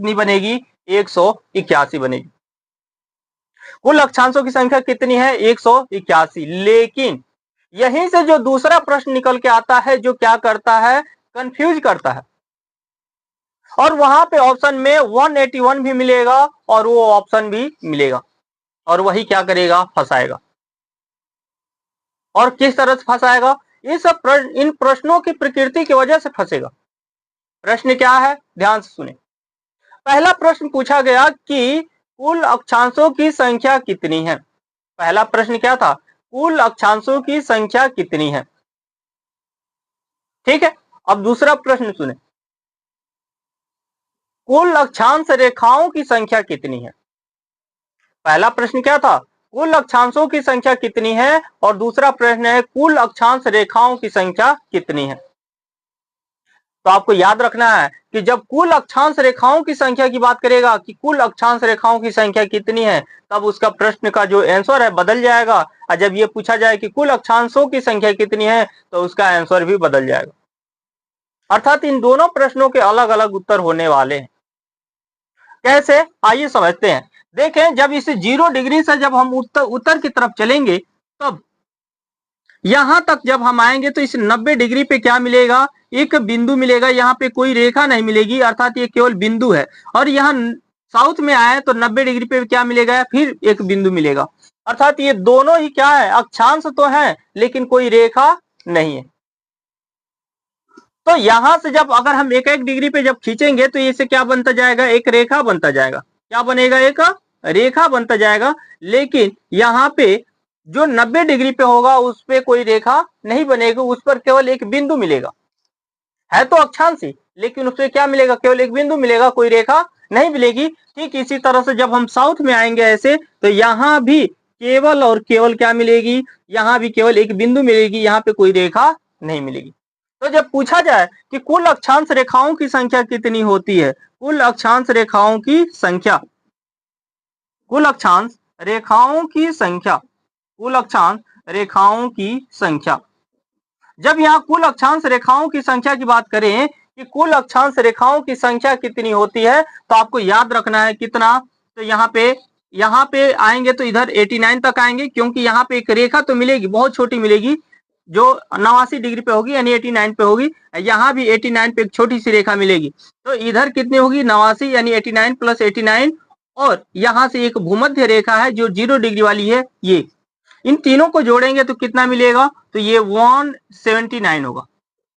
कितनी बनेगी? 181 बनेगी। कुल अक्षांशों की संख्या कितनी है? 181। लेकिन यहीं से जो दूसरा प्रश्न निकल के आता है जो क्या करता है? कंफ्यूज करता है। और वहां पे ऑप्शन में 181 भी मिलेगा और वो ऑप्शन भी मिलेगा और वही क्या करेगा? फंसाएगा। और किस तरह से फंसाएगा? इन प्रश्नों की प्रकृति की वजह से फंसेगा। प्रश्न क्या है? ध्यान से सुने। पहला प्रश्न पूछा गया कि कुल अक्षांशों की संख्या कितनी है। पहला प्रश्न क्या था? कुल अक्षांशों की संख्या कितनी है। ठीक है। अब दूसरा प्रश्न सुने, कुल अक्षांश रेखाओं की संख्या कितनी है। पहला प्रश्न क्या था? कुल अक्षांशों की संख्या कितनी है और दूसरा प्रश्न है कुल अक्षांश रेखाओं की संख्या कितनी है। तो आपको याद रखना है कि जब कुल अक्षांश रेखाओं की संख्या की बात करेगा कि कुल अक्षांश रेखाओं की संख्या कितनी है, तब उसका प्रश्न का जो आंसर है बदल जाएगा। और जब ये पूछा जाए कि कुल अक्षांशों की संख्या कितनी है तो उसका आंसर भी बदल जाएगा। अर्थात इन दोनों प्रश्नों के अलग अलग उत्तर होने वाले हैं। कैसे? आइए समझते हैं। देखें, जब इस 0 डिग्री से जब हम उत्तर की तरफ चलेंगे तब यहां तक जब हम आएंगे तो इस 90 डिग्री पे क्या मिलेगा? एक बिंदु मिलेगा। यहाँ पे कोई रेखा नहीं मिलेगी, अर्थात ये केवल बिंदु है। और यहाँ साउथ में आए तो 90 डिग्री पे क्या मिलेगा? फिर एक बिंदु मिलेगा। अर्थात ये दोनों ही क्या है? अक्षांश तो है लेकिन कोई रेखा नहीं है। तो यहां से जब अगर हम एक एक डिग्री पे जब खींचेंगे तो इससे क्या बनता जाएगा? एक रेखा बनता जाएगा। क्या बनेगा? एक रेखा बनता जाएगा। लेकिन यहाँ पे जो 90 डिग्री पे होगा उस पे कोई रेखा नहीं बनेगी, उस पर केवल एक बिंदु मिलेगा। है तो अक्षांश ही, लेकिन उससे क्या मिलेगा? केवल एक बिंदु मिलेगा, कोई रेखा नहीं मिलेगी। ठीक इसी तरह से जब हम साउथ में आएंगे ऐसे तो यहाँ भी केवल और केवल क्या मिलेगी? यहाँ भी केवल एक बिंदु मिलेगी, यहाँ पे कोई रेखा नहीं मिलेगी। तो जब पूछा जाए कि कुल अक्षांश रेखाओं की संख्या कितनी होती है, कुल अक्षांश रेखाओं की संख्या, कुल अक्षांश रेखाओं की संख्या, कुल अक्षांश रेखाओं की संख्या। जब यहाँ कुल अक्षांश रेखाओं की संख्या की बात करें कि कुल अक्षांश रेखाओं की संख्या कितनी होती है तो आपको याद रखना है कितना। तो यहाँ पे आएंगे तो इधर 89 तक आएंगे, क्योंकि यहाँ पे एक रेखा तो मिलेगी, बहुत छोटी मिलेगी, जो 89 डिग्री पे होगी यानी 89 पे होगी। यहाँ भी 89 पे एक छोटी सी रेखा मिलेगी। तो इधर कितनी होगी? 89 यानी 89 प्लस 89। और यहाँ से एक भूमध्य रेखा है जो 0 डिग्री वाली है, ये इन तीनों को जोड़ेंगे तो कितना मिलेगा? तो ये 179 होगा।